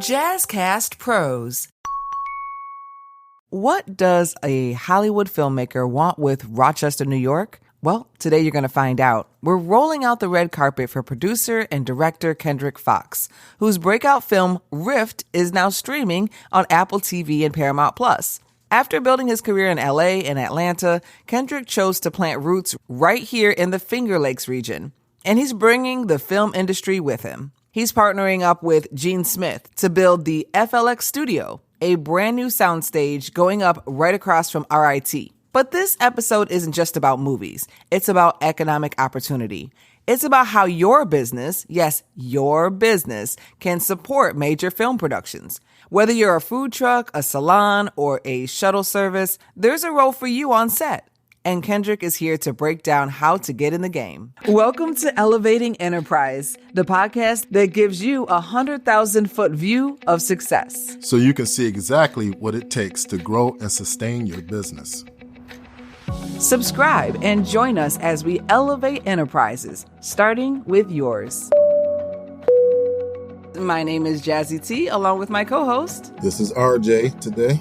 Jazzcast Pros. What does a Hollywood filmmaker want with Rochester, New York? Well, today you're going to find out. We're rolling out the red carpet for producer and director Kendrick Foxx, whose breakout film Rift is now streaming on Apple TV and Paramount+. After building his career in LA and Atlanta, Kendrick chose to plant roots right here in the Finger Lakes region. And he's bringing the film industry with him. He's partnering up with Gene Smith to build the FLX Studio, a brand new soundstage going up right across from RIT. But this episode isn't just about movies. It's about economic opportunity. It's about how your business, yes, your business, can support major film productions. Whether you're a food truck, a salon, or a shuttle service, there's a role for you on set. And Kendrick is here to break down how to get in the game. Welcome to Elevating Enterprise, the podcast that gives you a 100,000-foot view of success. So you can see exactly what it takes to grow and sustain your business. Subscribe and join us as we elevate enterprises, starting with yours. My name is Jazzy T, along with my co-host. This is RJ today.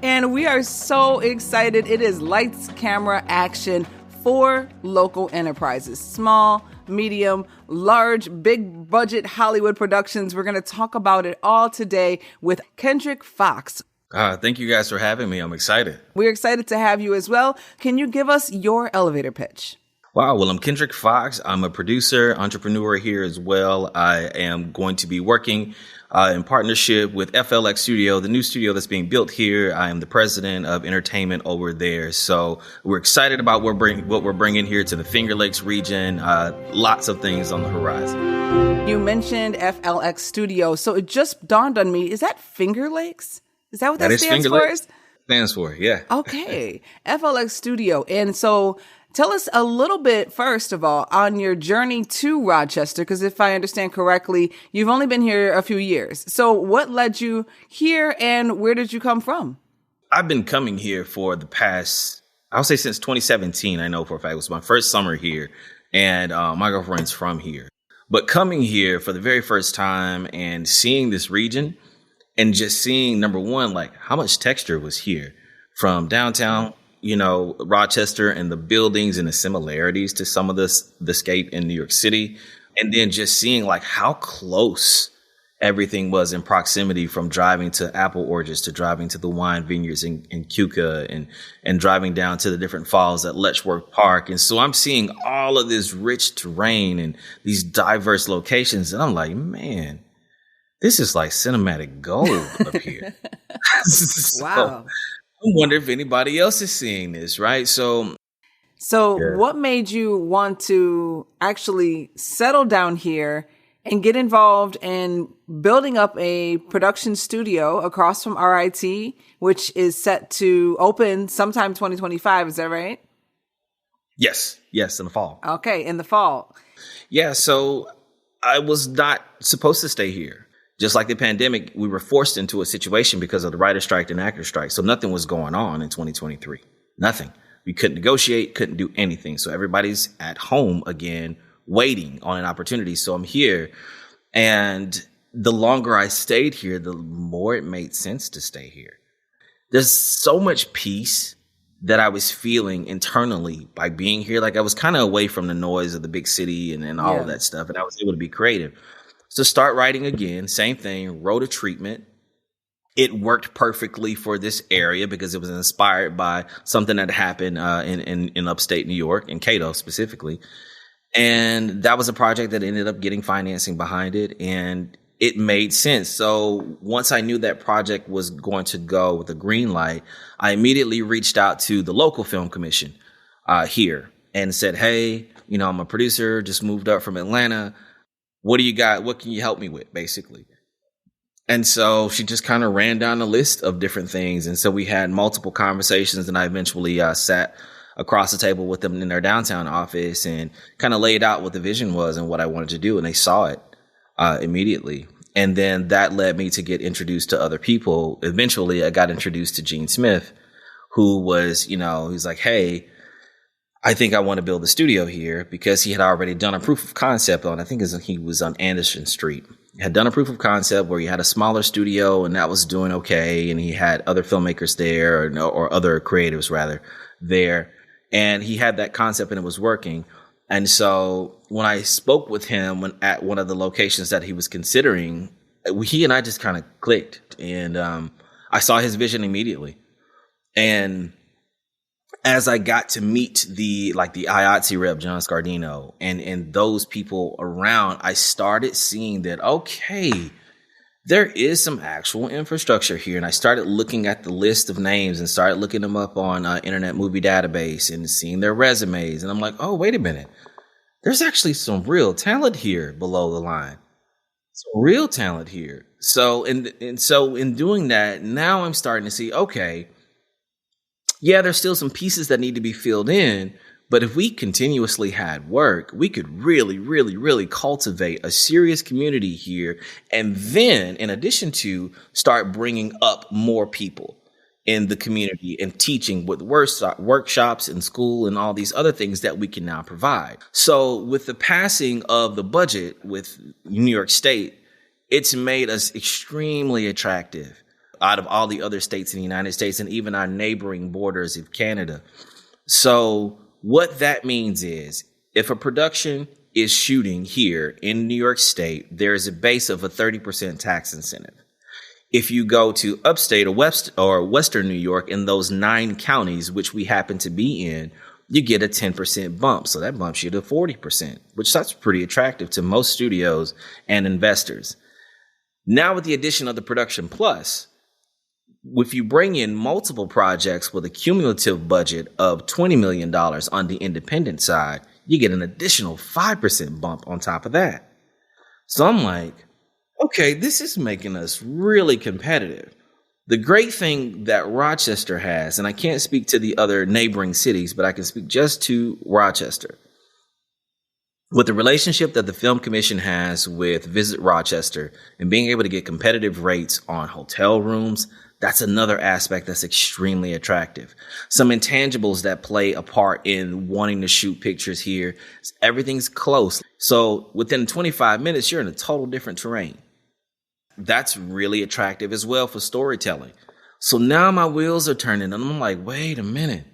And we are so excited. It is lights, camera, action for local enterprises. Small, medium, large, big budget Hollywood productions. We're going to talk about it all today with Kendrick Foxx. Thank you guys for having me. I'm excited. We're excited to have you as well. Can you give us your elevator pitch? Wow. Well, I'm Kendrick Foxx. I'm a producer, entrepreneur here as well. I am going to be working in partnership with FLX Studio, the new studio that's being built here. I am the president of entertainment over there. So we're excited about what we're bringing here to the Finger Lakes region. Lots of things on the horizon. You mentioned FLX Studio. So it just dawned on me. Is that Finger Lakes? Is that what that stands for? Stands for, yeah. Okay. FLX Studio. And so tell us a little bit, first of all, on your journey to Rochester, because if I understand correctly, you've only been here a few years. So what led you here and where did you come from? I've been coming here for the past, I would say since 2017. I know for a fact it was my first summer here and my girlfriend's from here. But coming here for the very first time and seeing this region and just seeing, number one, like how much texture was here from downtown, Rochester and the buildings and the similarities to some of the scape in New York City. And then just seeing like how close everything was in proximity, from driving to apple orchards to driving to the wine vineyards in Keuka and driving down to the different falls at Letchworth Park. And so I'm seeing all of this rich terrain and these diverse locations. And I'm like, man, this is like cinematic gold up here. Wow. I wonder if anybody else is seeing this, right? So What made you want to actually settle down here and get involved in building up a production studio across from RIT, which is set to open sometime 2025? Is that right? Yes, in the fall. Okay, in the fall. Yeah, so I was not supposed to stay here. Just like the pandemic, we were forced into a situation because of the writer strike and actor strike. So nothing was going on in 2023. Nothing. We couldn't negotiate, couldn't do anything. So everybody's at home again, waiting on an opportunity. So I'm here. And the longer I stayed here, the more it made sense to stay here. There's so much peace that I was feeling internally by being here. Like I was kind of away from the noise of the big city and all of that stuff. And I was able to be creative. So start writing again, same thing, wrote a treatment. It worked perfectly for this area because it was inspired by something that happened in upstate New York, in Cato specifically. And that was a project that ended up getting financing behind it, and it made sense. So once I knew that project was going to go with a green light, I immediately reached out to the local film commission here and said, hey, I'm a producer, just moved up from Atlanta. What do you got? What can you help me with, basically? And so she just kind of ran down a list of different things. And so we had multiple conversations, and I eventually sat across the table with them in their downtown office and kind of laid out what the vision was and what I wanted to do. And they saw it immediately. And then that led me to get introduced to other people. Eventually, I got introduced to Gene Smith, who was, he's like, hey, I think I want to build a studio here, because he had already done a proof of concept on, I think he was on Anderson Street. He had done a proof of concept where he had a smaller studio and that was doing okay. And he had other filmmakers there, or other creatives rather there. And he had that concept and it was working. And so when I spoke with him at one of the locations that he was considering, he and I just kind of clicked, and I saw his vision immediately. And as I got to meet the IATSE rep, John Scardino, and those people around, I started seeing that, okay, there is some actual infrastructure here. And I started looking at the list of names and started looking them up on Internet Movie Database and seeing their resumes. And I'm like, oh, wait a minute. There's actually some real talent here below the line. Some real talent here. So, and so in doing that, now I'm starting to see, okay, yeah, there's still some pieces that need to be filled in, but if we continuously had work, we could really, really, really cultivate a serious community here. And then, in addition to, start bringing up more people in the community and teaching with workshops in school and all these other things that we can now provide. So with the passing of the budget with New York State, it's made us extremely attractive out of all the other states in the United States and even our neighboring borders of Canada. So what that means is, if a production is shooting here in New York State, there is a base of a 30% tax incentive. If you go to upstate or Western New York, in those 9 counties, which we happen to be in, you get a 10% bump. So that bumps you to 40%, which that's pretty attractive to most studios and investors. Now with the addition of the Production Plus, if you bring in multiple projects with a cumulative budget of $20 million on the independent side, you get an additional 5% bump on top of that. So I'm like, okay, this is making us really competitive. The great thing that Rochester has, and I can't speak to the other neighboring cities, but I can speak just to Rochester. With the relationship that the Film Commission has with Visit Rochester and being able to get competitive rates on hotel rooms, that's another aspect that's extremely attractive. Some intangibles that play a part in wanting to shoot pictures here. Everything's close. So within 25 minutes, you're in a total different terrain. That's really attractive as well for storytelling. So now my wheels are turning and I'm like, wait a minute,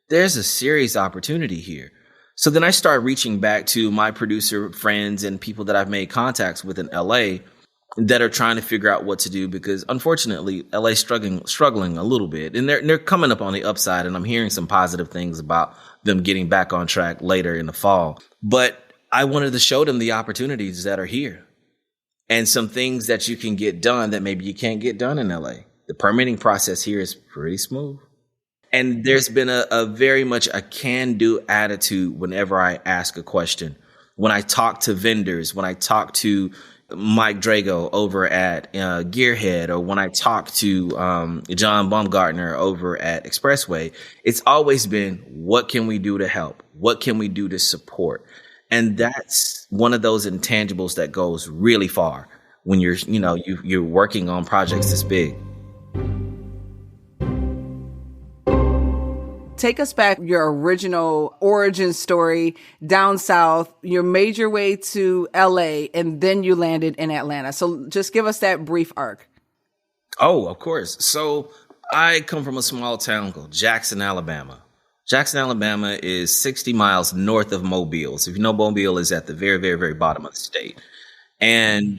there's a serious opportunity here. So then I start reaching back to my producer friends and people that I've made contacts with in LA that are trying to figure out what to do, because unfortunately LA is struggling a little bit, and they're coming up on the upside, and I'm hearing some positive things about them getting back on track later in the fall. But I wanted to show them the opportunities that are here and some things that you can get done that maybe you can't get done in LA. The permitting process here is pretty smooth. And there's been a very much a can-do attitude whenever I ask a question. When I talk to vendors, when I talk to Mike Drago over at Gearhead, or when I talk to John Baumgartner over at Expressway, it's always been, what can we do to help? What can we do to support? And that's one of those intangibles that goes really far when you're working on projects this big. Take us back, your original origin story down south. You made your way to LA and then you landed in Atlanta. So just give us that brief arc. Oh, of course. So I come from a small town called Jackson, Alabama. Jackson, Alabama is 60 miles north of Mobile. So if you know, Mobile is at the very, very, very bottom of the state. And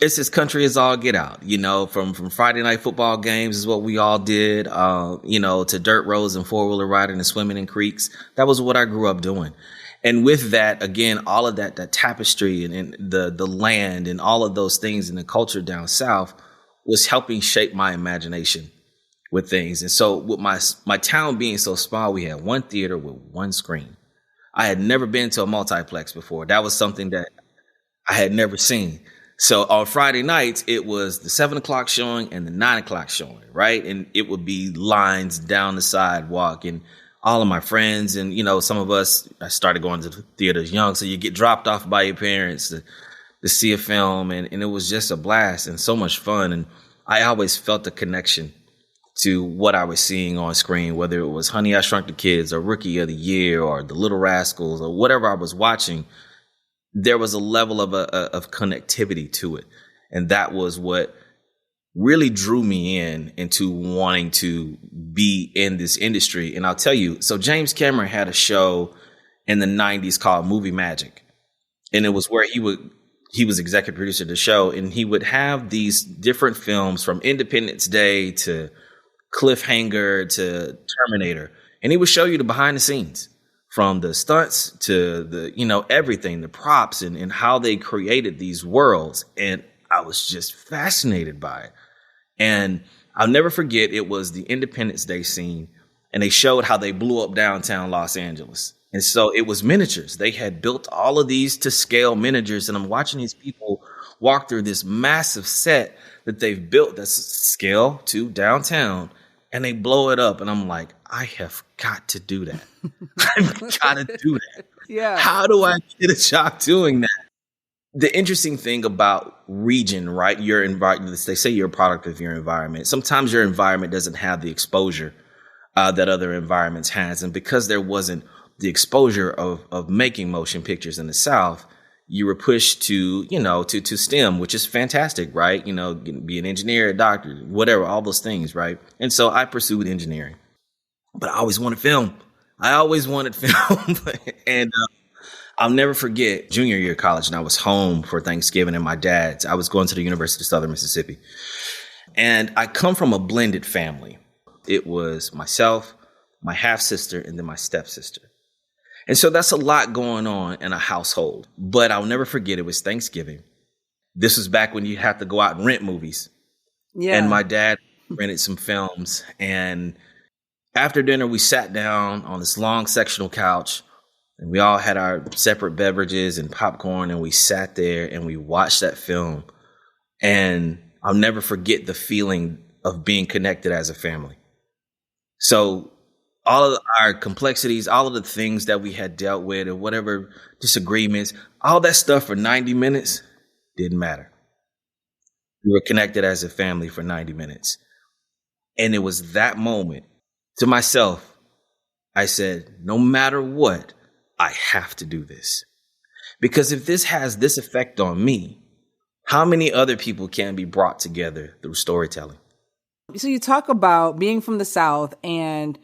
it's as country as all get out, from Friday night football games is what we all did, to dirt roads and four-wheeler riding and swimming in creeks. That was what I grew up doing. And with that, again, all of that tapestry and the land and all of those things and the culture down south was helping shape my imagination with things. And so with my town being so small, we had one theater with one screen. I had never been to a multiplex before. That was something that I had never seen. So on Friday nights, it was the 7 o'clock showing and the 9 o'clock showing, right? And it would be lines down the sidewalk, and all of my friends and, some of us, I started going to the theaters young. So you get dropped off by your parents to see a film, and it was just a blast and so much fun. And I always felt the connection to what I was seeing on screen, whether it was Honey, I Shrunk the Kids or Rookie of the Year or The Little Rascals or whatever I was watching. There was a level of connectivity to it. And that was what really drew me into wanting to be in this industry. And I'll tell you, so James Cameron had a show in the 90s called Movie Magic. And it was where he was executive producer of the show, and he would have these different films from Independence Day to Cliffhanger to Terminator. And he would show you the behind the scenes, from the stunts to the, everything, the props and how they created these worlds. And I was just fascinated by it. And I'll never forget, it was the Independence Day scene, and they showed how they blew up downtown Los Angeles. And so it was miniatures. They had built all of these to scale miniatures, and I'm watching these people walk through this massive set that they've built that's scale to downtown, and they blow it up. And I'm like, I have got to do that. I've got to do that. Yeah. How do I get a job doing that? The interesting thing about region, right? Your environment, they say you're a product of your environment. Sometimes your environment doesn't have the exposure that other environments has. And because there wasn't the exposure of making motion pictures in the South, you were pushed to, to STEM, which is fantastic, right? Be an engineer, a doctor, whatever, all those things, right? And so I pursued engineering, but I always wanted film. And I'll never forget junior year of college, and I was home for Thanksgiving, and I was going to the University of Southern Mississippi. And I come from a blended family. It was myself, my half sister, and then my stepsister. And so that's a lot going on in a household. But I'll never forget, it was Thanksgiving. This was back when you had to go out and rent movies. Yeah. And my dad rented some films. And after dinner, we sat down on this long sectional couch, and we all had our separate beverages and popcorn, and we sat there and we watched that film. And I'll never forget the feeling of being connected as a family. So all of our complexities, all of the things that we had dealt with or whatever disagreements, all that stuff for 90 minutes didn't matter. We were connected as a family for 90 minutes. And it was that moment, to myself, I said, no matter what, I have to do this. Because if this has this effect on me, how many other people can be brought together through storytelling? So you talk about being from the South and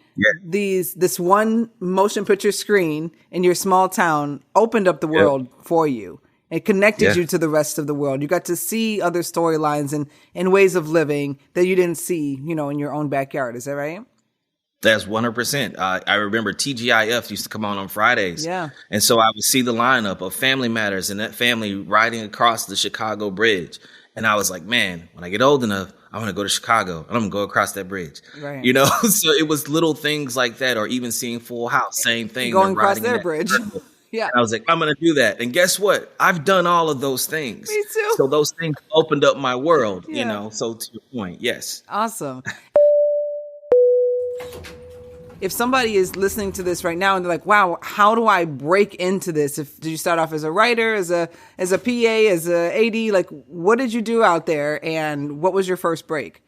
this one motion picture screen in your small town opened up the world for you. It connected you to the rest of the world. You got to see other storylines and ways of living that you didn't see, in your own backyard. Is that right? That's 100%. I remember TGIF used to come on Fridays. Yeah. And so I would see the lineup of Family Matters and that family riding across the Chicago Bridge. And I was like, man, when I get old enough, I want to go to Chicago and I'm going to go across that bridge. Right. So it was little things like that, or even seeing Full House, same thing. Going across their bridge. Yeah. And I was like, I'm going to do that. And guess what? I've done all of those things. Me too. So those things opened up my world, So to your point, yes. Awesome. If somebody is listening to this right now and they're like, wow, how do I break into this? Did you start off as a writer, as a PA, as a AD? Like, what did you do out there, and what was your first break?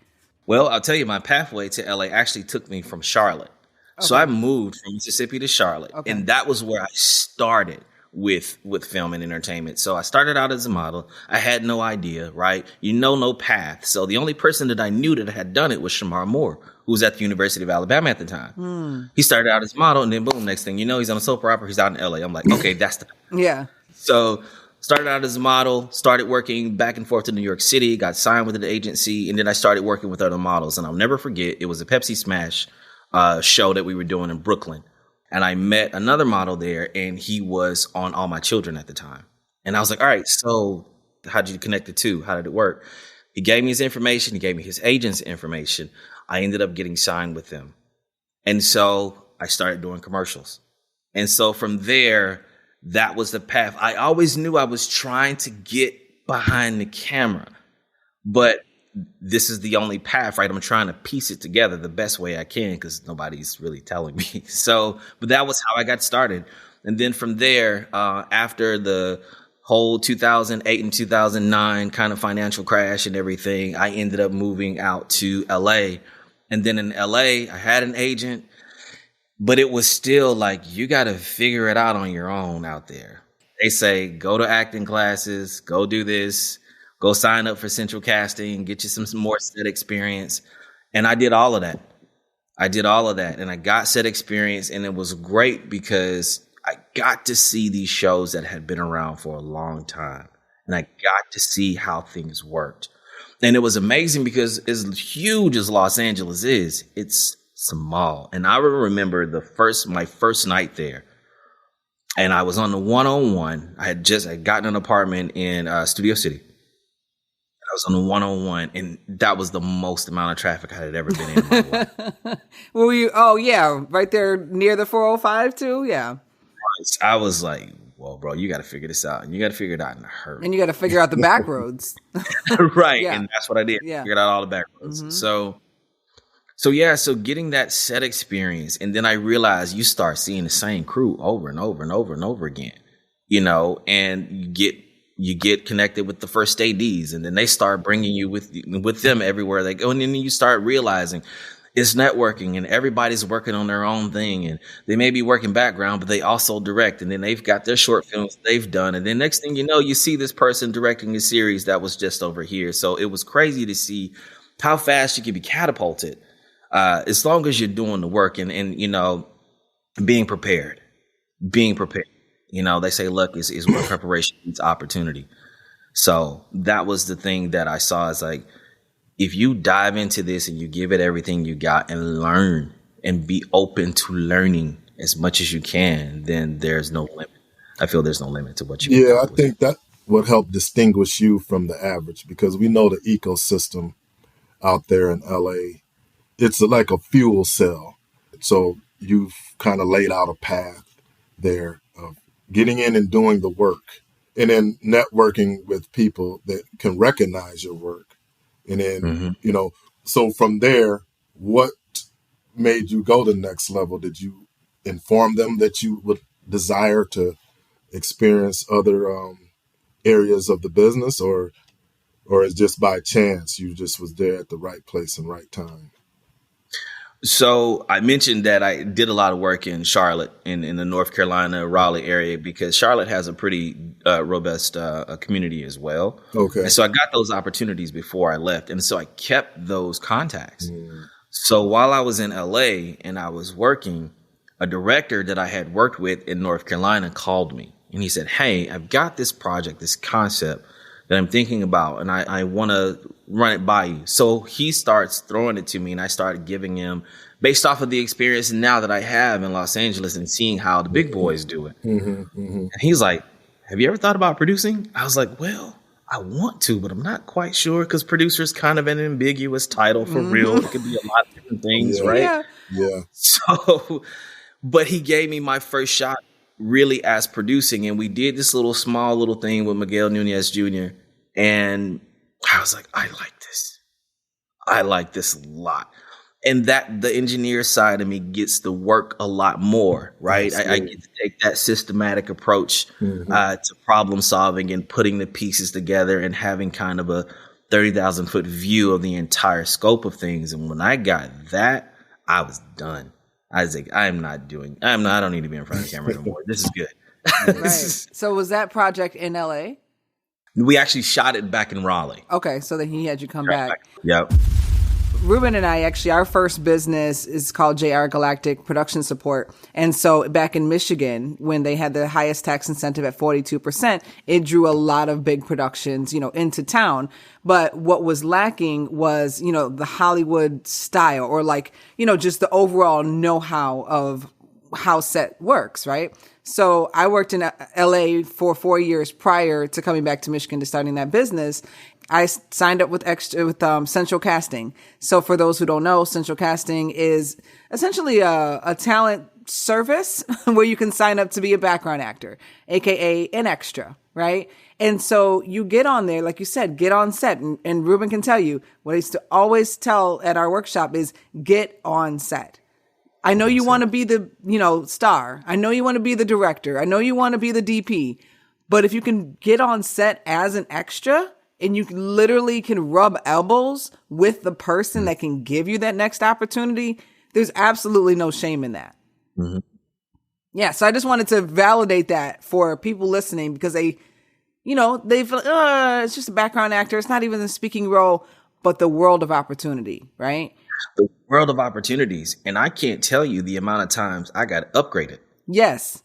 Well, I'll tell you, my pathway to LA actually took me from Charlotte. Okay. So I moved from Mississippi to Charlotte, and that was where I started with film and entertainment. So I started out as a model. I had no idea, right? No path. So the only person that I knew that had done it was Shamar Moore, who was at the University of Alabama at the time. He started out as a model, and then boom, next thing you know, he's on a soap opera. He's out in LA. I'm like, okay, that's the yeah. So started out as a model, started working back and forth to New York City, got signed with an agency, and then I started working with other models. And I'll never forget, it was a Pepsi Smash show that we were doing in Brooklyn. And I met another model there, and he was on All My Children at the time. And I was like, all right, so how'd you connect the two? How did it work? He gave me his information. He gave me his agent's information. I ended up getting signed with them. And so I started doing commercials. And so from there, that was the path. I always knew I was trying to get behind the camera, but this is the only path, right? I'm trying to piece it together the best way I can because nobody's really telling me. But that was how I got started. And then from there, after the whole 2008 and 2009 kind of financial crash and everything, I ended up moving out to LA. And then in LA, I had an agent, but it was still like, you got to figure it out on your own out there. They say, go to acting classes, go do this, go sign up for central casting, get you some more set experience. And I did all of that. And I got set experience, and it was great because I got to see these shows that had been around for a long time. And I got to see how things worked. And it was amazing because as huge as Los Angeles is, it's small. And I remember my first night there, and I was on the 101. I had gotten an apartment in Studio City. I was on the 101, and that was the most amount of traffic I had ever been in my life. Were you? Oh yeah, right there near the 405 too. Yeah. I was like, well, bro, you got to figure this out, and you got to figure it out in a hurry. And you got to figure out the back roads. Right. Yeah. And that's what I did. Yeah. Figured out all the back roads. Mm-hmm. So getting that set experience. And then I realized you start seeing the same crew over and over and over and over again, and you get connected with the first ADs, and then they start bringing you with them everywhere they go. And then you start realizing it's networking, and everybody's working on their own thing, and they may be working background, but they also direct, and then they've got their short films they've done. And then next thing you know, you see this person directing a series that was just over here. So it was crazy to see how fast you can be catapulted, as long as you're doing the work and being prepared. They say luck is where preparation meets opportunity. So that was the thing that I saw, is like, if you dive into this and you give it everything you got and learn and be open to learning as much as you can, then there's no limit. I feel there's no limit to what you can accomplish. I think that would help distinguish you from the average, because we know the ecosystem out there in LA, it's like a fuel cell. So you've kind of laid out a path there of getting in and doing the work, and then networking with people that can recognize your work. And then, so from there, what made you go to the next level? Did you inform them that you would desire to experience other areas of the business, or it's just by chance you just was there at the right place and right time? So I mentioned that I did a lot of work in Charlotte, in the North Carolina, Raleigh area, because Charlotte has a pretty robust community as well. Okay. And so I got those opportunities before I left. And so I kept those contacts. So while I was in LA and I was working, a director that I had worked with in North Carolina called me, and he said, hey, I've got this project, this concept that I'm thinking about, and I want to run it by you. So he starts throwing it to me, and I started giving him, based off of the experience now that I have in Los Angeles and seeing how the big boys do it. And he's like, have you ever thought about producing? I was like, well, I want to, but I'm not quite sure, because producer is kind of an ambiguous title for real. It could be a lot of different things, right? Yeah. So, but he gave me my first shot really as producing, and we did this small little thing with Miguel Nunez Jr., and I was like, I like this a lot. And that the engineer side of me gets to work a lot more, right? I get to take that systematic approach to problem solving and putting the pieces together and having kind of a 30,000 foot view of the entire scope of things. And when I got that, I was done. I was like, I don't need to be in front of the camera anymore. This is good. Right. So was that project in LA? We actually shot it back in Raleigh. Okay, so then he had you come back. Yep. Ruben and I, actually, our first business is called JR Galactic Production Support. And so back in Michigan, when they had the highest tax incentive at 42%, it drew a lot of big productions, into town. But what was lacking was, the Hollywood style, or just the overall know-how of how set works, right? So I worked in LA for 4 years prior to coming back to Michigan to starting that business. I signed up with Central Casting. So for those who don't know, Central Casting is essentially a talent service where you can sign up to be a background actor, aka an extra, right? And so you get on there, like you said, get on set. And Ruben can tell you what I used to always tell at our workshop is get on set. I know you want to be the, star. I know you want to be the director. I know you want to be the DP. But if you can get on set as an extra, and you literally can rub elbows with the person that can give you that next opportunity, there's absolutely no shame in that. Mm-hmm. Yeah. So I just wanted to validate that for people listening, because they feel, it's just a background actor. It's not even a speaking role, but the world of opportunity, right? The world of opportunities. And I can't tell you the amount of times I got upgraded. Yes.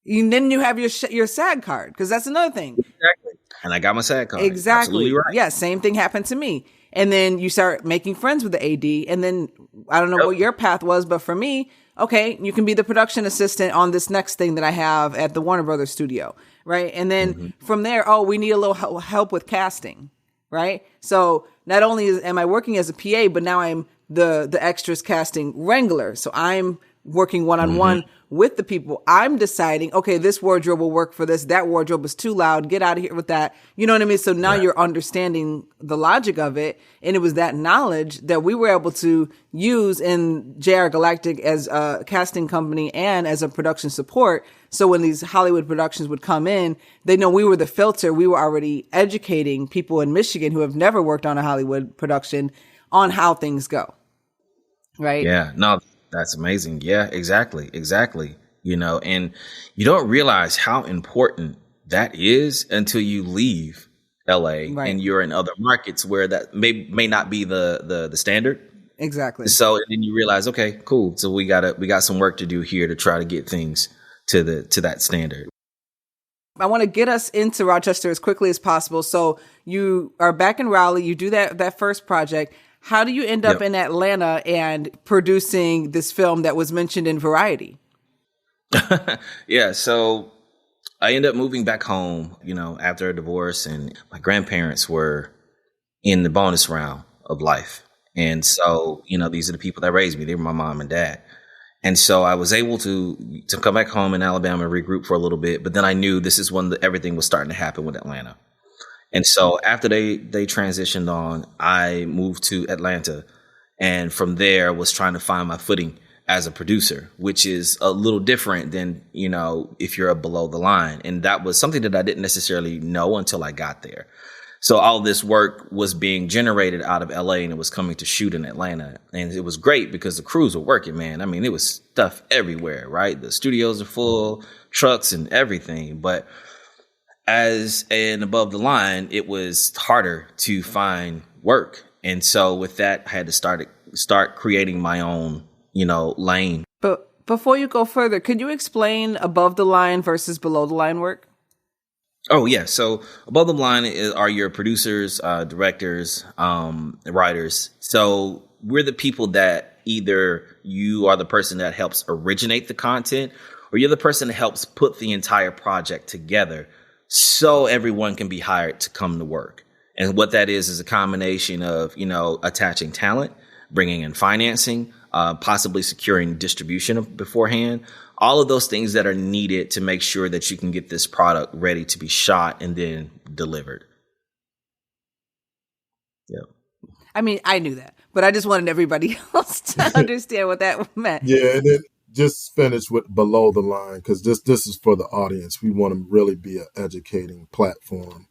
And then you have your SAG card, because that's another thing. Exactly. And I got my SAG card. Exactly. Absolutely right. Yeah, same thing happened to me. And then you start making friends with the AD. And then I don't know what your path was, but for me, okay, you can be the production assistant on this next thing that I have at the Warner Brothers studio, right? And then from there, we need a little help with casting, right? So not only am I working as a PA, but now I'm the extras casting wrangler. So I'm working one-on-one with the people. I'm deciding, okay, this wardrobe will work for this. That wardrobe is too loud. Get out of here with that. You know what I mean? So now you're understanding the logic of it. And it was that knowledge that we were able to use in JR Galactic as a casting company and as a production support. So when these Hollywood productions would come in, they know we were the filter. We were already educating people in Michigan who have never worked on a Hollywood production on how things go. Right? Yeah. No, that's amazing. Yeah, exactly. And you don't realize how important that is until you leave LA and you're in other markets where that may not be the standard. Exactly. So then you realize, okay, cool. So we got some work to do here to try to get things to that standard. I want to get us into Rochester as quickly as possible. So you are back in Raleigh. You do that first project. How do you end up in Atlanta and producing this film that was mentioned in Variety? Yeah, so I ended up moving back home, after a divorce, and my grandparents were in the bonus round of life. And so, these are the people that raised me. They were my mom and dad. And so I was able to come back home in Alabama, regroup for a little bit. But then I knew this is when everything was starting to happen with Atlanta. And so after they transitioned on, I moved to Atlanta, and from there was trying to find my footing as a producer, which is a little different than, if you're a below the line. And that was something that I didn't necessarily know until I got there. So all this work was being generated out of LA, and it was coming to shoot in Atlanta. And it was great because the crews were working, man. I mean, it was stuff everywhere, right? The studios are full, trucks and everything. But as an above the line, it was harder to find work. And so with that, I had to start creating my own, lane. But before you go further, could you explain above the line versus below the line work? Oh, yeah. So above the line are your producers, directors, writers. So we're the people that either you are the person that helps originate the content, or you're the person that helps put the entire project together so everyone can be hired to come to work. And what that is a combination of, attaching talent, bringing in financing, possibly securing distribution beforehand, all of those things that are needed to make sure that you can get this product ready to be shot and then delivered. Yeah. I mean, I knew that, but I just wanted everybody else to understand what that meant. Yeah, and then just finish with below the line, because this is for the audience. We want to really be an educating platform.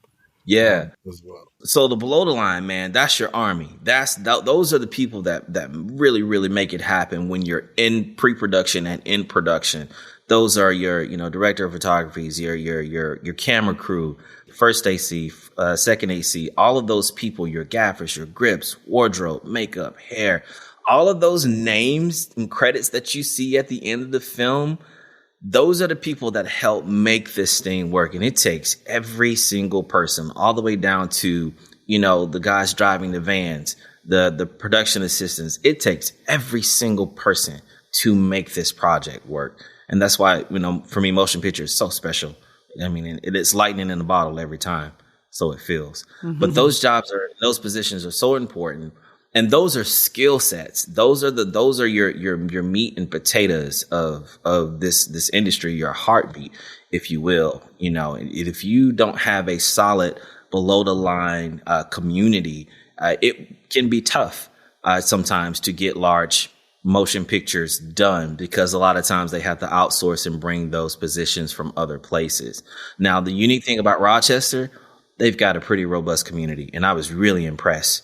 Yeah. As well. So the below the line, man, that's your army. Those are the people that really, really make it happen when you're in pre-production and in production. Those are your, director of photography, your camera crew, first AC, second AC, all of those people, your gaffers, your grips, wardrobe, makeup, hair, all of those names and credits that you see at the end of the film. Those are the people that help make this thing work. And it takes every single person, all the way down to, the guys driving the vans, the production assistants. It takes every single person to make this project work. And that's why, for me, motion picture is so special. I mean, it's lightning in a bottle every time. So it feels. Mm-hmm. But those positions are so important. And those are skill sets. Those are your meat and potatoes of this industry, your heartbeat, if you will. If you don't have a solid below the line community, it can be tough sometimes to get large motion pictures done, because a lot of times they have to outsource and bring those positions from other places. Now, the unique thing about Rochester, they've got a pretty robust community. And I was really impressed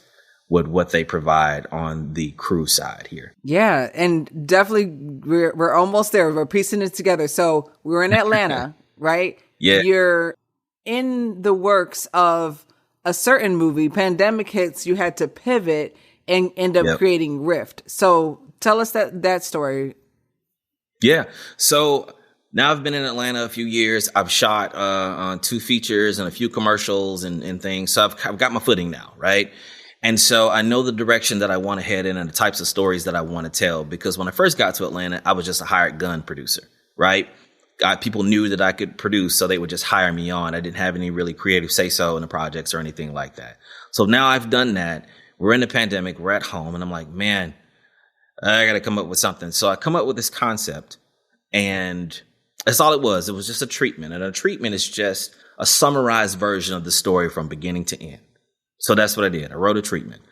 with what they provide on the crew side here. Yeah, and definitely we're almost there. We're piecing it together. So we were in Atlanta, right? Yeah. You're in the works of a certain movie. Pandemic hits, you had to pivot and end up creating Rift. So tell us that story. Yeah. So now I've been in Atlanta a few years. I've shot on 2 features and a few commercials and things. So I've got my footing now, right? And so I know the direction that I want to head in and the types of stories that I want to tell. Because when I first got to Atlanta, I was just a hired gun producer, right? People knew that I could produce, so they would just hire me on. I didn't have any really creative say-so in the projects or anything like that. So now I've done that. We're in the pandemic. We're at home. And I'm like, man, I got to come up with something. So I come up with this concept. And that's all it was. It was just a treatment. And a treatment is just a summarized version of the story from beginning to end. So that's what I did. I wrote a treatment.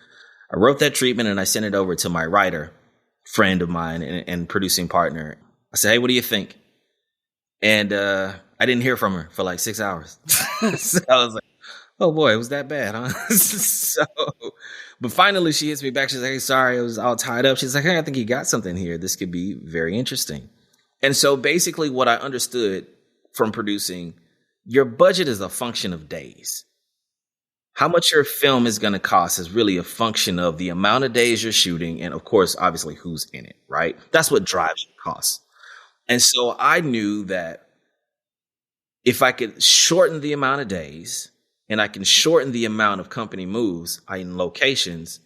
I wrote that treatment and I sent it over to my writer, friend of mine and producing partner. I said, hey, what do you think? And I didn't hear from her for like 6 hours. So I was like, oh boy, it was that bad, huh? But finally she hits me back. She's like, hey, sorry, I was all tied up. She's like, hey, I think you got something here. This could be very interesting. And so basically what I understood from producing, your budget is a function of days. How much your film is going to cost is really a function of the amount of days you're shooting and, of course, obviously who's in it, right? That's what drives your costs. And so I knew that if I could shorten the amount of days and I can shorten the amount of company moves in locations,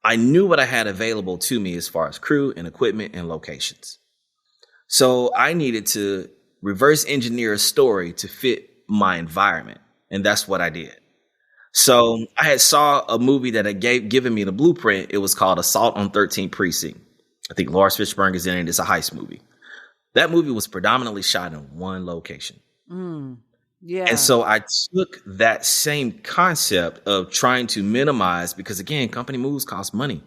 I knew what I had available to me as far as crew and equipment and locations. So I needed to reverse engineer a story to fit my environment. And that's what I did. So I had saw a movie that had given me the blueprint. It was called Assault on 13th Precinct. I think Lawrence Fishburne is in it. It's a heist movie. That movie was predominantly shot in one location. Yeah. And so I took that same concept of trying to minimize, because again, company moves cost money,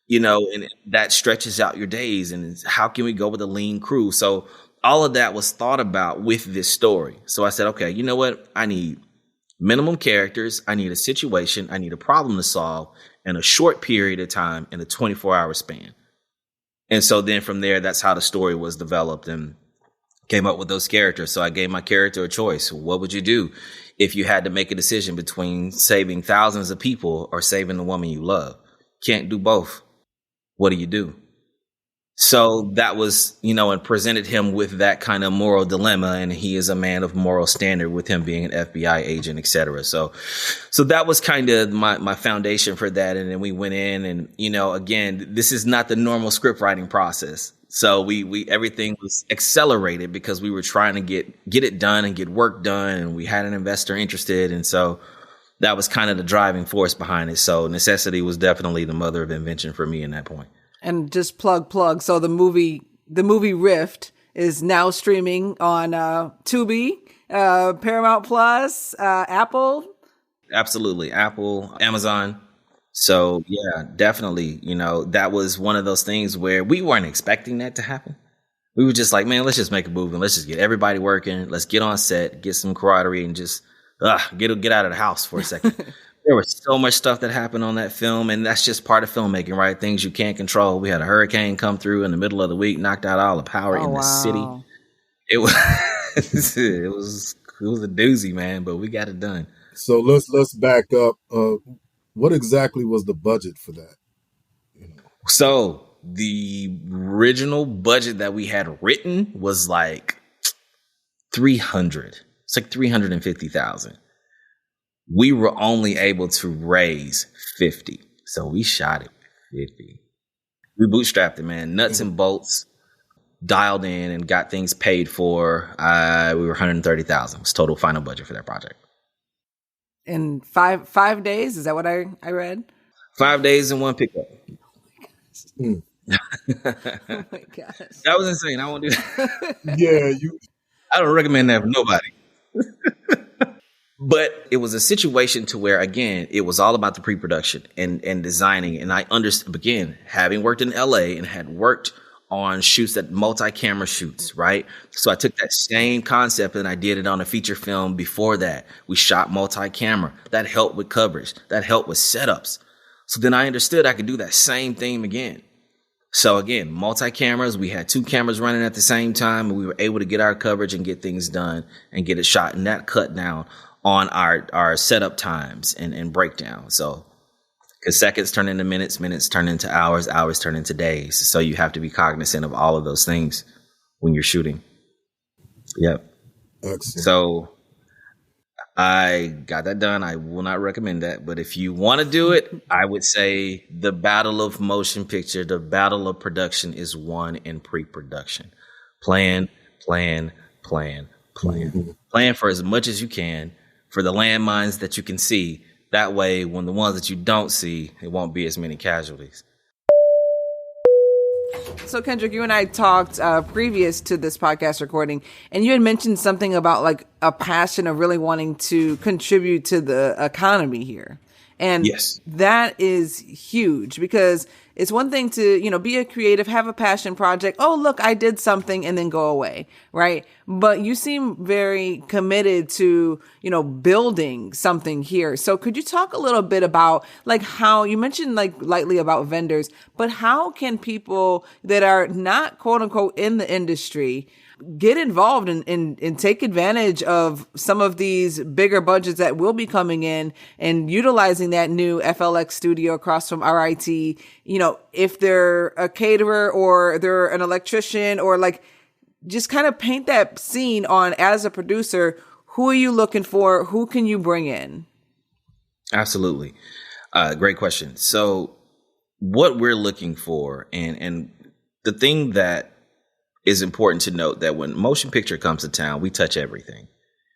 and that stretches out your days. And how can we go with a lean crew? So all of that was thought about with this story. So I said, okay, you know what? I need minimum characters. I need a situation. I need a problem to solve in a short period of time in a 24-hour span. And so then from there, that's how the story was developed and came up with those characters. So I gave my character a choice. What would you do if you had to make a decision between saving thousands of people or saving the woman you love? Can't do both. What do you do? So that was, and presented him with that kind of moral dilemma. And he is a man of moral standard with him being an FBI agent, et cetera. So that was kind of my foundation for that. And then we went in and, again, this is not the normal script writing process. So we everything was accelerated because we were trying to get it done and get work done. And we had an investor interested. And so that was kind of the driving force behind it. So necessity was definitely the mother of invention for me in that point. And just plug. So the movie Rift is now streaming on Tubi, Paramount Plus, Apple. Absolutely. Apple, Amazon. So yeah, definitely. That was one of those things where we weren't expecting that to happen. We were just like, man, let's just make a movie and let's just get everybody working. Let's get on set, get some camaraderie and just get out of the house for a second. There was so much stuff that happened on that film, and that's just part of filmmaking, right? Things you can't control. We had a hurricane come through in the middle of the week, knocked out all the power in the city. It was it was a doozy, man, but we got it done. So let's back up. What exactly was the budget for that? So the original budget that we had written was like 300. It's like 350,000. We were only able to raise 50. So we shot it 50. We bootstrapped it, man. Nuts and bolts, dialed in and got things paid for. We were 130,000 was total final budget for that project. In five days? Is that what I read? 5 days and one pickup. Oh my gosh. That was insane. I won't do that. Yeah, I don't recommend that for nobody. But it was a situation to where, again, it was all about the pre-production and designing. And I understand, again, having worked in LA and had worked on shoots, that multi-camera shoots, right? So I took that same concept and I did it on a feature film before that. We shot multi-camera. That helped with coverage. That helped with setups. So then I understood I could do that same thing again. So again, multi-cameras, we had 2 cameras running at the same time, and we were able to get our coverage and get things done and get it shot. And that cut down on our setup times and breakdown. So, because seconds turn into minutes, minutes turn into hours, hours turn into days. So you have to be cognizant of all of those things when you're shooting. Yep. Excellent. So I got that done. I will not recommend that. But if you want to do it, I would say the battle of motion picture, the battle of production is won in pre-production. Plan. Mm-hmm. Plan for as much as you can for the landmines that you can see. That way, when the ones that you don't see, it won't be as many casualties. So Kendrick, you and I talked previous to this podcast recording, and you had mentioned something about like a passion of really wanting to contribute to the economy here. And yes, that is huge, because it's one thing to, you know, be a creative, have a passion project. Oh, look, I did something, and then go away. Right. But you seem very committed to, you know, building something here. So could you talk a little bit about like how you mentioned like lightly about vendors, but how can people that are not quote unquote in the industry get involved and take advantage of some of these bigger budgets that will be coming in and utilizing that new FLX studio across from RIT, you know, if they're a caterer or they're an electrician, or like just kind of paint that scene on as a producer, who are you looking for? Who can you bring in? Absolutely. Great question. So what we're looking for, and the thing that is important to note, that when motion picture comes to town, we touch everything.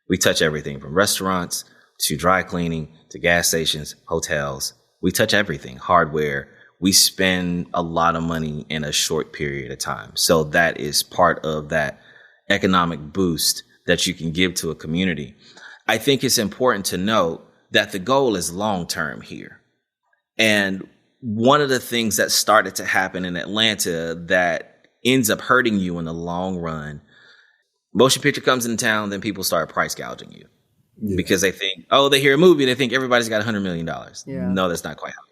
We touch everything from restaurants to dry cleaning to gas stations, hotels. We touch everything, hardware. We spend a lot of money in a short period of time. So that is part of that economic boost that you can give to a community. I think it's important to note that the goal is long-term here. And one of the things that started to happen in Atlanta that ends up hurting you in the long run, motion picture comes in town, then people start price gouging you because they think, oh, they hear a movie, they think everybody's got $100 million. Yeah. No, that's not quite how it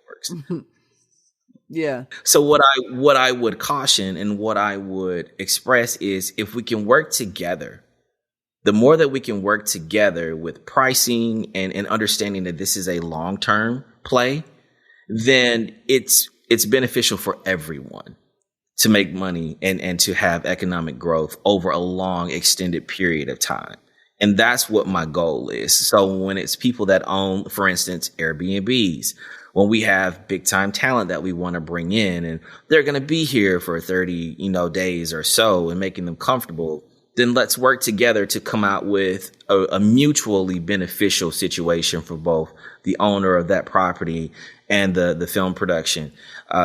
works. Yeah. So what I would caution and what I would express is, if we can work together, the more that we can work together with pricing and understanding that this is a long-term play, then it's beneficial for everyone to make money and to have economic growth over a long extended period of time. And that's what my goal is. So when it's people that own, for instance, Airbnbs, when we have big time talent that we want to bring in and they're going to be here for 30, days or so, and making them comfortable, then let's work together to come out with a mutually beneficial situation for both the owner of that property and the film production.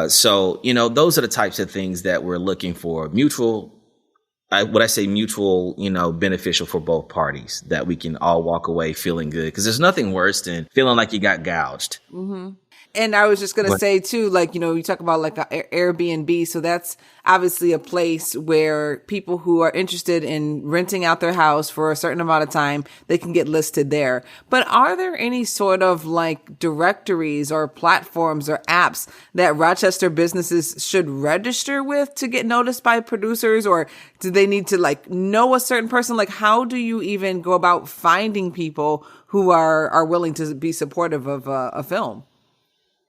So those are the types of things that we're looking for. Mutual, beneficial for both parties, that we can all walk away feeling good. Because there's nothing worse than feeling like you got gouged. Mm-hmm. And I was just going to say too, you talk about like Airbnb. So that's obviously a place where people who are interested in renting out their house for a certain amount of time, they can get listed there. But are there any sort of like directories or platforms or apps that Rochester businesses should register with to get noticed by producers? Or do they need to know a certain person? Like, how do you even go about finding people who are willing to be supportive of a film?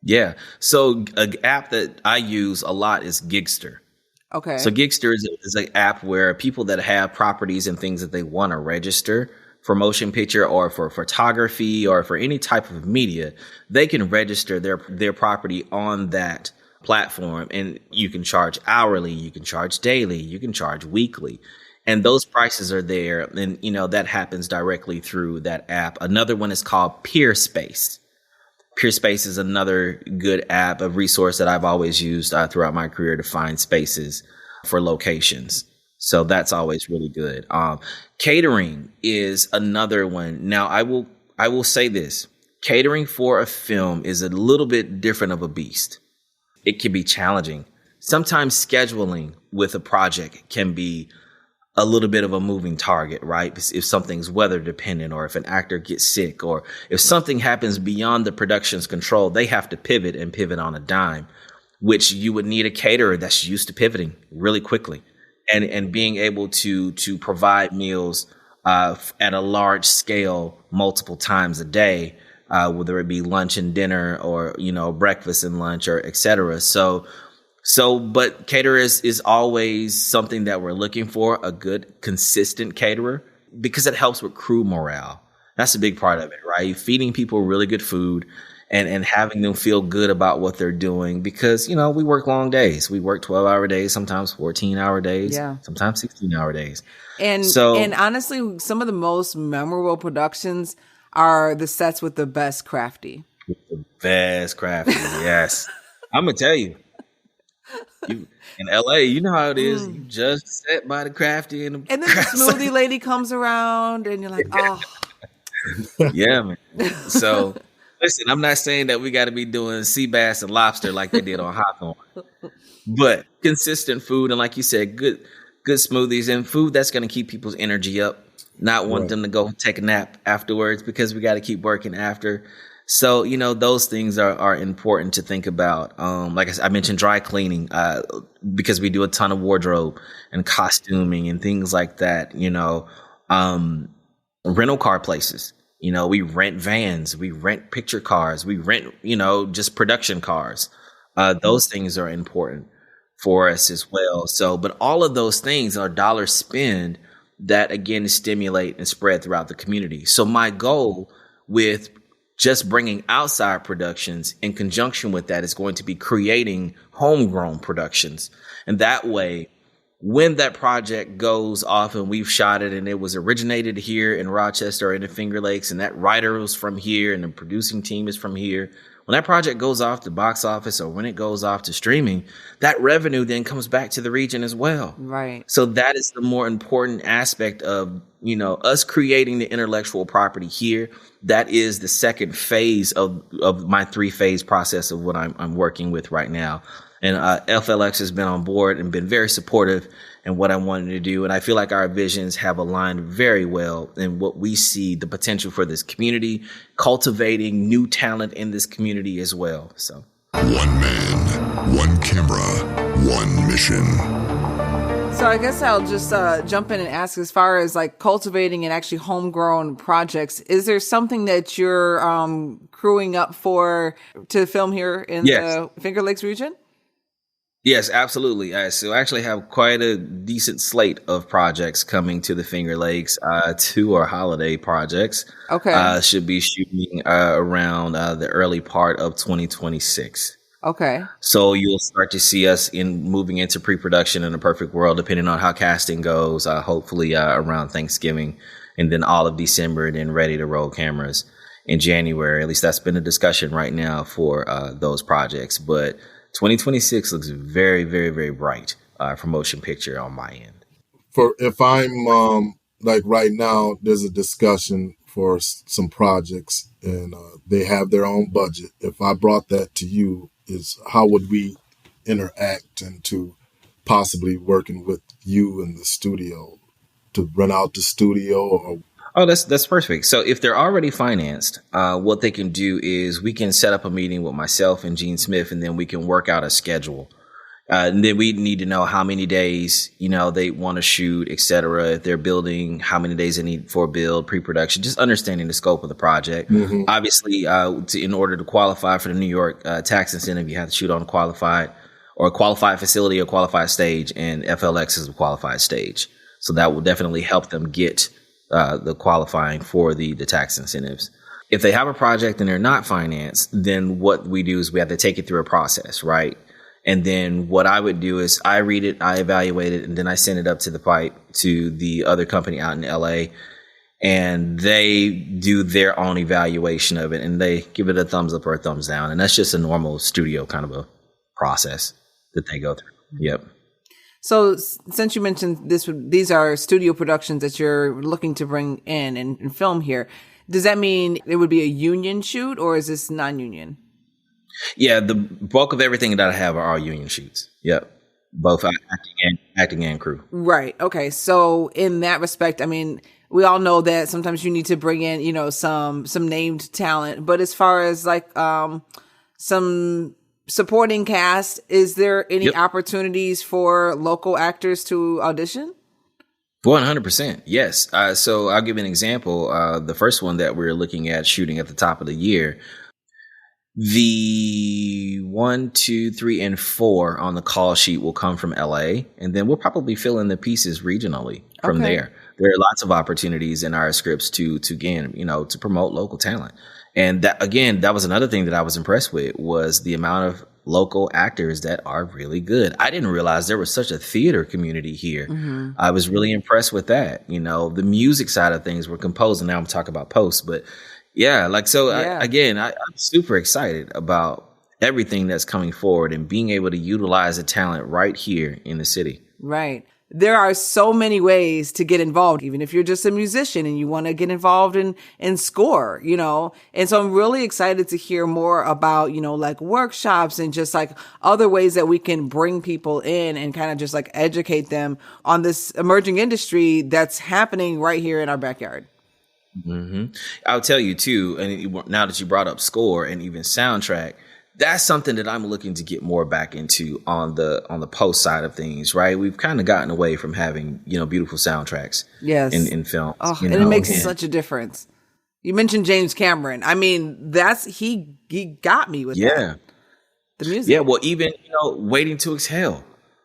Yeah. So an app that I use a lot is Gigster. Okay. So Gigster is an app where people that have properties and things that they want to register for motion picture or for photography or for any type of media, they can register their property on that platform, and you can charge hourly, you can charge daily, you can charge weekly. And those prices are there. And, that happens directly through that app. Another one is called Peerspace. Peerspace is another good app, a resource that I've always used throughout my career to find spaces for locations. So that's always really good. Catering is another one. Now, I will say this. Catering for a film is a little bit different of a beast. It can be challenging sometimes scheduling with a project can be a little bit of a moving target, right? If something's weather dependent, or if an actor gets sick, or if something happens beyond the production's control, they have to pivot and pivot on a dime, which you would need a caterer that's used to pivoting really quickly and being able to provide meals at a large scale multiple times a day, whether it be lunch and dinner, or, breakfast and lunch, or et cetera. But caterers is always something that we're looking for, a good, consistent caterer, because it helps with crew morale. That's a big part of it, right? Feeding people really good food and having them feel good about what they're doing, because, we work long days. We work 12-hour days, sometimes 14-hour days, sometimes 16-hour days. And honestly, some of the most memorable productions are the sets with the best crafty. The best crafty, yes. I'm going to tell you. In LA, you know how it is. You just sat by the crafty and then the smoothie lady comes around and you're like, oh. Yeah, man. So, listen, I'm not saying that we got to be doing sea bass and lobster like they did on Hawthorne, but consistent food, and like you said, good smoothies and food that's going to keep people's energy up, not want them to go take a nap afterwards, because we got to keep working after. So, those things are important to think about. Like I mentioned, dry cleaning, because we do a ton of wardrobe and costuming and things like that. Rental car places. We rent vans, we rent picture cars, we rent, just production cars. Those things are important for us as well. So, but all of those things are dollar spend that, again, stimulate and spread throughout the community. So my goal with just bringing outside productions in conjunction with that is going to be creating homegrown productions. And that way, when that project goes off and we've shot it and it was originated here in Rochester or in the Finger Lakes, and that writer was from here and the producing team is from here, when that project goes off to box office or when it goes off to streaming, that revenue then comes back to the region as well. Right. So that is the more important aspect of, us creating the intellectual property here. That is the second phase of my 3-phase process of what I'm working with right now. And FLX has been on board and been very supportive in what I wanted to do. And I feel like our visions have aligned very well in what we see the potential for this community, cultivating new talent in this community as well. So, one man, one camera, one mission. So I guess I'll just jump in and ask, as far as like cultivating and actually homegrown projects, is there something that you're crewing up to film here in the Finger Lakes region? Yes, absolutely. So I actually have quite a decent slate of projects coming to the Finger Lakes. 2 are holiday projects. Okay. Should be shooting around the early part of 2026. Okay. So you'll start to see us moving into pre-production in a perfect world, depending on how casting goes, hopefully around Thanksgiving, and then all of December, and then ready to roll cameras in January. At least that's been a discussion right now for those projects. But 2026 looks very, very, very bright for motion picture on my end. If I'm like right now, there's a discussion for some projects and they have their own budget. If I brought that to you, is how would we interact and to possibly working with you in the studio to rent out the studio? Or Oh, that's perfect. So if they're already financed, what they can do is we can set up a meeting with myself and Gene Smith, and then we can work out a schedule. And then we need to know how many days, they want to shoot, et cetera. If they're building, how many days they need for build, pre-production, just understanding the scope of the project. Mm-hmm. Obviously, in order to qualify for the New York tax incentive, you have to shoot on a qualified facility or qualified stage, and FLX is a qualified stage. So that will definitely help them get the qualifying for the tax incentives. If they have a project and they're not financed, then what we do is we have to take it through a process, right? And then what I would do is I read it, I evaluate it, and then I send it up to the pipe to the other company out in LA, and they do their own evaluation of it, and they give it a thumbs up or a thumbs down. And that's just a normal studio kind of a process that they go through. Yep. So since you mentioned these are studio productions that you're looking to bring in and film here, does that mean it would be a union shoot, or is this non-union? Yeah, the bulk of everything that I have are all union shoots. Yep. Both acting and crew. Right. Okay. So in that respect, I mean, we all know that sometimes you need to bring in, some named talent, but as far as like, some supporting cast, is there any opportunities for local actors to audition? 100%. Yes. So I'll give you an example. The first one that we're looking at shooting at the top of the year, the 1, 2, 3, and 4 on the call sheet will come from LA, and then we'll probably fill in the pieces regionally from there. There are lots of opportunities in our scripts to again, to promote local talent. And that was another thing that I was impressed with, was the amount of local actors that are really good. I didn't realize there was such a theater community here. Mm-hmm. I was really impressed with that. The music side of things were composed, and now I'm talking about post, but yeah, I'm super excited about everything that's coming forward and being able to utilize the talent right here in the city. Right. There are so many ways to get involved, even if you're just a musician and you want to get involved in score, And so I'm really excited to hear more about, like workshops and just like other ways that we can bring people in and kind of just like educate them on this emerging industry that's happening right here in our backyard. Mm-hmm. I'll tell you too, and now that you brought up score and even soundtrack, that's something that I'm looking to get more back into on the post side of things, right? We've kind of gotten away from having, beautiful soundtracks in films. Oh, and it makes such a difference. You mentioned James Cameron. I mean, he got me with that. The music. Yeah, well, even, Waiting to Exhale.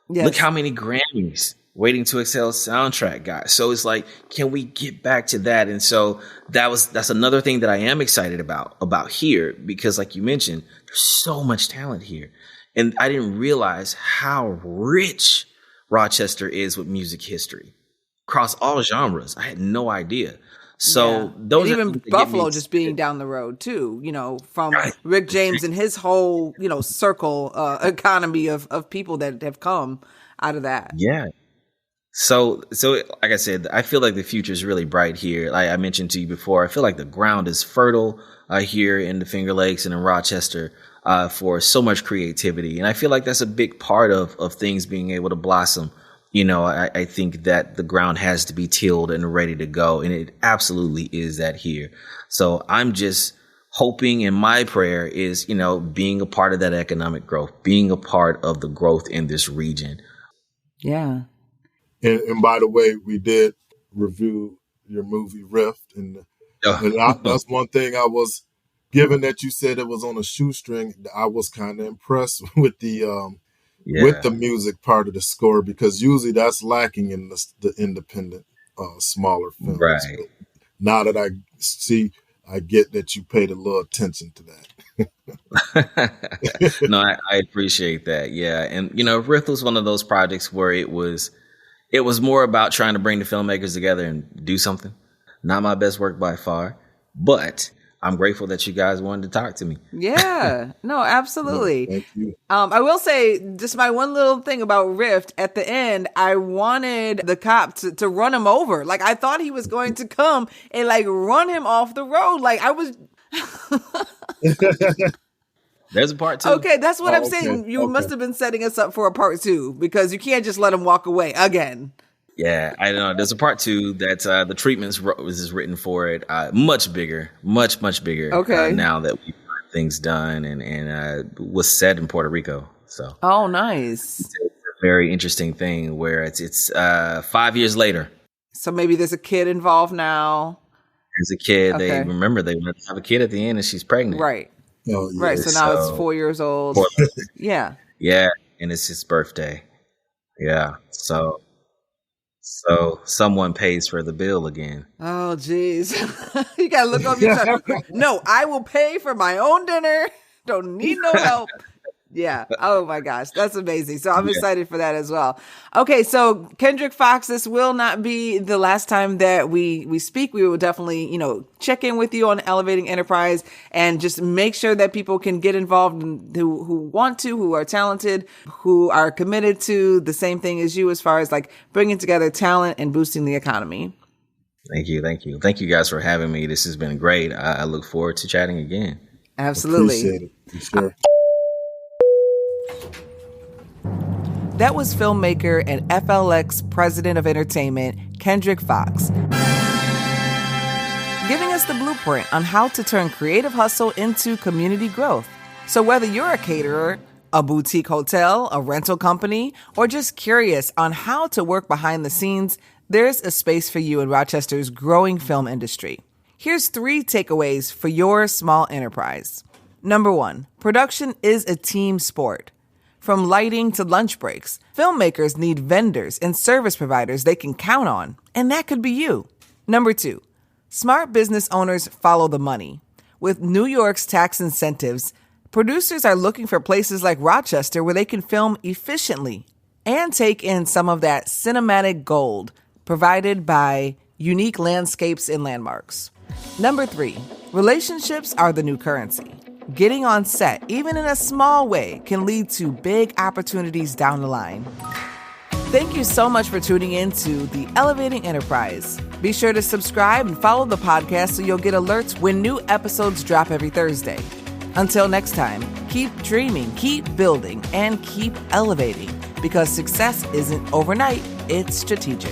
Yes. Look how many Grammys Waiting to Exhale soundtrack got. So it's like, can we get back to that? And so that's another thing that I am excited about here, because like you mentioned, there's so much talent here. And I didn't realize how rich Rochester is with music history across all genres. I had no idea. So those, and even Buffalo just being down the road too, from Rick James and his whole, circle, economy of people that have come out of that. Yeah. So like I said, I feel like the future is really bright here. Like I mentioned to you before, I feel like the ground is fertile here in the Finger Lakes and in Rochester for so much creativity. And I feel like that's a big part of things being able to blossom. I think that the ground has to be tilled and ready to go. And it absolutely is that here. So I'm just hoping, and my prayer is, being a part of that economic growth, being a part of the growth in this region. Yeah. And by the way, we did review your movie Rift, and that's one thing I was, given that you said it was on a shoestring, I was kind of impressed with the music part of the score, because usually that's lacking in the independent, smaller films. Right. But now that I get that you paid a little attention to that. No, I appreciate that. Yeah. And, Rift was one of those projects where it was more about trying to bring the filmmakers together and do something. Not my best work by far, but I'm grateful that you guys wanted to talk to me. Yeah, no, absolutely. No, thank you. I will say just my one little thing about Rift at the end, I wanted the cop to run him over. Like I thought he was going to come and like run him off the road. Like I was. There's a part 2. Okay, that's what I'm saying. You must have been setting us up for a part 2, because you can't just let him walk away again. Yeah, I know. There's a part 2 that the treatment is written for it. Much bigger, much bigger. Okay. Now that we've got things done and was set in Puerto Rico. So. Oh, nice. It's a very interesting thing where it's 5 years later. So maybe there's a kid involved now. There's a kid. Okay. They want to have a kid at the end, and she's pregnant. Right. Oh, yeah. Right. So now it's 4 years old. Yeah. Yeah. And it's his birthday. Yeah. So someone pays for the bill again. Oh, geez. You got to look over your shoulder. No, I will pay for my own dinner. Don't need no help. Yeah. Oh my gosh. That's amazing. So I'm excited for that as well. Okay. So Kendrick Foxx, this will not be the last time that we speak. We will definitely, check in with you on Elevating Enterprise and just make sure that people can get involved who want to, who are talented, who are committed to the same thing as you as far as like bringing together talent and boosting the economy. Thank you. Thank you. Thank you guys for having me. This has been great. I look forward to chatting again. Absolutely. Appreciate it. For sure. That was filmmaker and FLX president of entertainment, Kendrick Foxx, giving us the blueprint on how to turn creative hustle into community growth. So whether you're a caterer, a boutique hotel, a rental company, or just curious on how to work behind the scenes, there's a space for you in Rochester's growing film industry. Here's 3 takeaways for your small enterprise. Number 1, production is a team sport. From lighting to lunch breaks, filmmakers need vendors and service providers they can count on, and that could be you. Number 2, smart business owners follow the money. With New York's tax incentives, producers are looking for places like Rochester where they can film efficiently and take in some of that cinematic gold provided by unique landscapes and landmarks. Number 3, relationships are the new currency. Getting on set, even in a small way, can lead to big opportunities down the line. Thank you so much for tuning in to The Elevating Enterprise. Be sure to subscribe and follow the podcast so you'll get alerts when new episodes drop every Thursday. Until next time, keep dreaming, keep building, and keep elevating, because success isn't overnight, it's strategic.